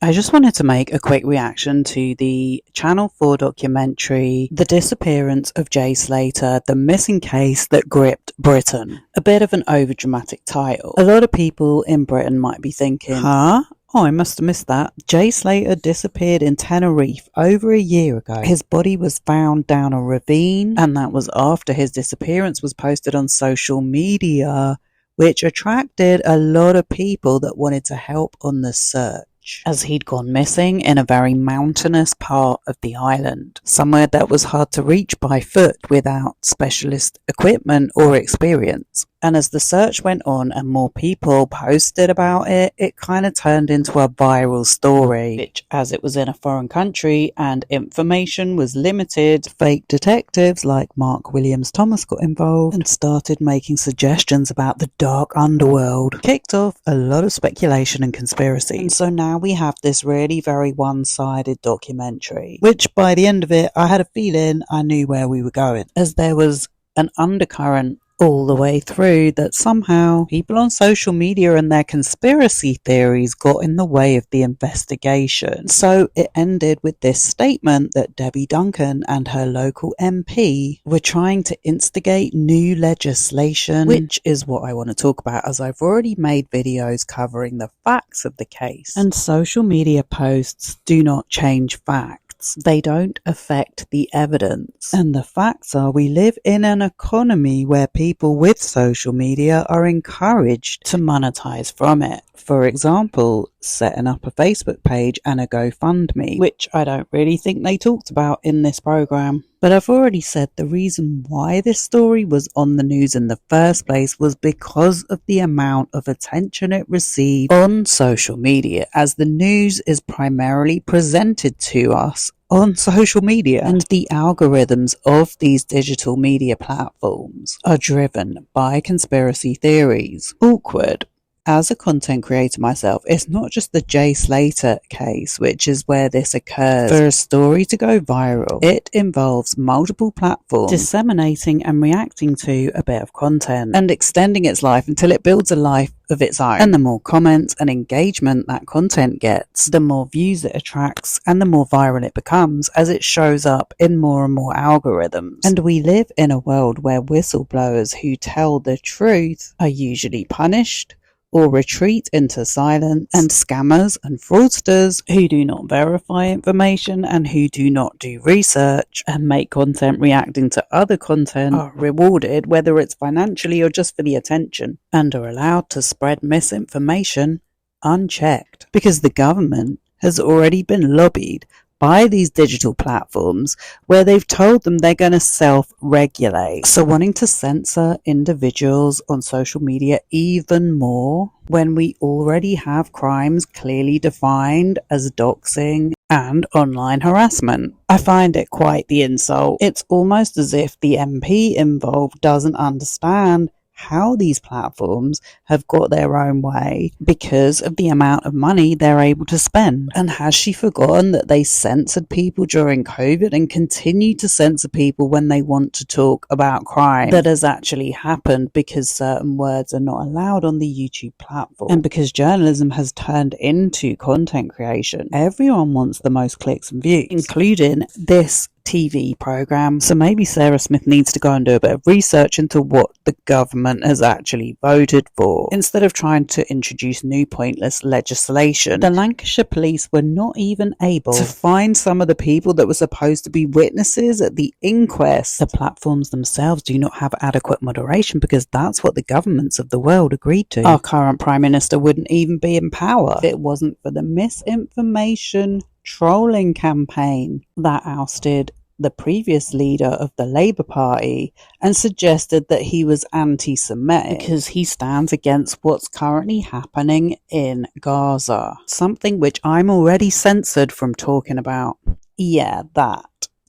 I just wanted to make a quick reaction to the Channel 4 documentary, The Disappearance of Jay Slater, the missing case that gripped Britain. A bit of an overdramatic title. A lot of people in Britain might be thinking, huh? Oh, I must have missed that. Jay Slater disappeared in Tenerife over a year ago. His body was found down a ravine, and that was after his disappearance was posted on social media, which attracted a lot of people that wanted to help on the search, as he'd gone missing in a very mountainous part of the island, somewhere that was hard to reach by foot without specialist equipment or experience. And as the search went on and more people posted about it, it kind of turned into a viral story, which, as it was in a foreign country and information was limited, fake detectives like Mark Williams Thomas got involved and started making suggestions about the dark underworld. Kicked off a lot of speculation and conspiracy. And so now we have this really very one-sided documentary, which by the end of it, I had a feeling I knew where we were going, as there was an undercurrent all the way through that somehow people on social media and their conspiracy theories got in the way of the investigation. So it ended with this statement that Debbie Duncan and her local MP were trying to instigate new legislation, which is what I want to talk about, as I've already made videos covering the facts of the case. And social media posts do not change facts. They don't affect the evidence. And the facts are, we live in an economy where people with social media are encouraged to monetize from it. For example, setting up a Facebook page and a GoFundMe, which I don't really think they talked about in this program. But I've already said the reason why this story was on the news in the first place was because of the amount of attention it received on social media, as the news is primarily presented to us on social media, and the algorithms of these digital media platforms are driven by conspiracy theories. Awkward. As a content creator myself, it's not just the Jay Slater case, which is where this occurs. For a story to go viral, it involves multiple platforms disseminating and reacting to a bit of content and extending its life until it builds a life of its own. And the more comments and engagement that content gets, the more views it attracts and the more viral it becomes, as it shows up in more and more algorithms. And we live in a world where whistleblowers who tell the truth are usually punished or retreat into silence, and scammers and fraudsters who do not verify information and who do not do research and make content reacting to other content are rewarded, whether it's financially or just for the attention, and are allowed to spread misinformation unchecked, because the government has already been lobbied by these digital platforms where they've told them they're going to self-regulate. So wanting to censor individuals on social media even more when we already have crimes clearly defined as doxing and online harassment. I find it quite the insult. It's almost as if the MP involved doesn't understand how these platforms have got their own way because of the amount of money they're able to spend. And has she forgotten that they censored people during COVID and continue to censor people when they want to talk about crime that has actually happened, because certain words are not allowed on the YouTube platform? And because journalism has turned into content creation, everyone wants the most clicks and views, including this TV program. So maybe Sarah Smith needs to go and do a bit of research into what the government has actually voted for, instead of trying to introduce new pointless legislation. The Lancashire police were not even able to find some of the people that were supposed to be witnesses at the inquest. The platforms themselves do not have adequate moderation, because that's what the governments of the world agreed to. Our current Prime Minister wouldn't even be in power if it wasn't for the misinformation trolling campaign that ousted the previous leader of the Labour Party and suggested that he was anti-Semitic because he stands against what's currently happening in Gaza, something which I'm already censored from talking about. Yeah, that.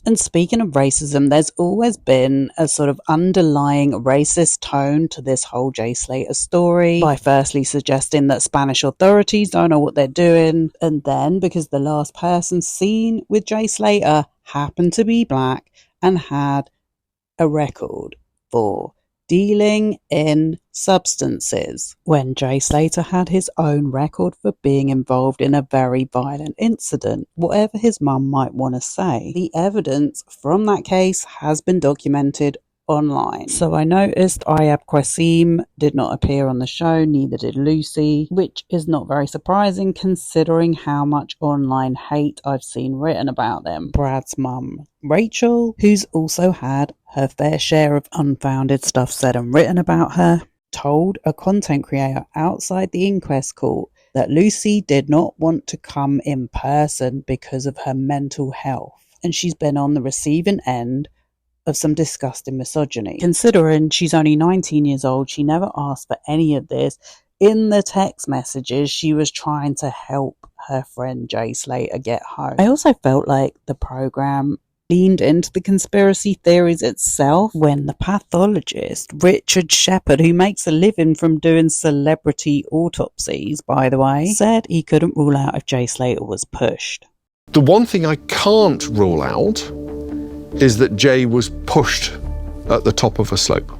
And speaking of racism, there's always been a sort of underlying racist tone to this whole Jay Slater story, by firstly suggesting that Spanish authorities don't know what they're doing, and then because the last person seen with Jay Slater happened to be black and had a record for dealing in substances, when Jay Slater had his own record for being involved in a very violent incident. Whatever his mum might want to say, the evidence from that case has been documented online. So I noticed Ayab Qasim did not appear on the show, neither did Lucy, which is not very surprising considering how much online hate I've seen written about them. Brad's mum, Rachel, who's also had her fair share of unfounded stuff said and written about her, told a content creator outside the inquest court that Lucy did not want to come in person because of her mental health, and she's been on the receiving end of some disgusting misogyny. Considering she's only 19 years old, she never asked for any of this. In the text messages, she was trying to help her friend Jay Slater get home. I also felt like the program leaned into the conspiracy theories itself when the pathologist, Richard Shepard, who makes a living from doing celebrity autopsies, by the way, said he couldn't rule out if Jay Slater was pushed. The one thing I can't rule out is that Jay was pushed at the top of a slope,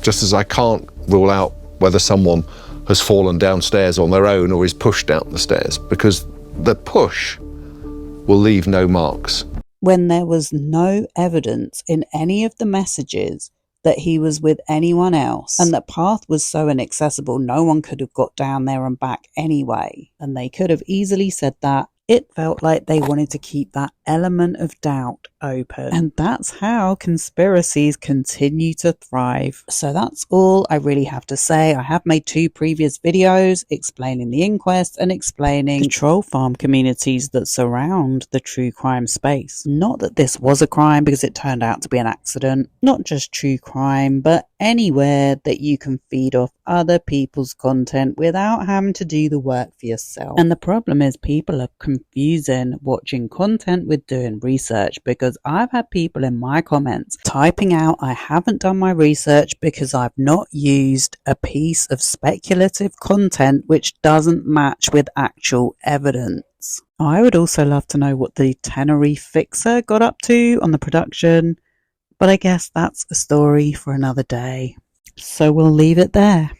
just as I can't rule out whether someone has fallen downstairs on their own or is pushed down the stairs, because the push will leave no marks. When there was no evidence in any of the messages that he was with anyone else, and that path was so inaccessible no one could have got down there and back anyway, and they could have easily said that, it felt like they wanted to keep that element of doubt open. And that's how conspiracies continue to thrive. So that's all I really have to say. I have made 2 previous videos explaining the inquest and explaining the troll farm communities that surround the true crime space. Not that this was a crime, because it turned out to be an accident. Not just true crime, but anywhere that you can feed off other people's content without having to do the work for yourself. And the problem is people are confusing watching content with doing research, because I've had people in my comments typing out I haven't done my research because I've not used a piece of speculative content which doesn't match with actual evidence. I would also love to know what the Tenerife fixer got up to on the production, but I guess that's a story for another day. So we'll leave it there.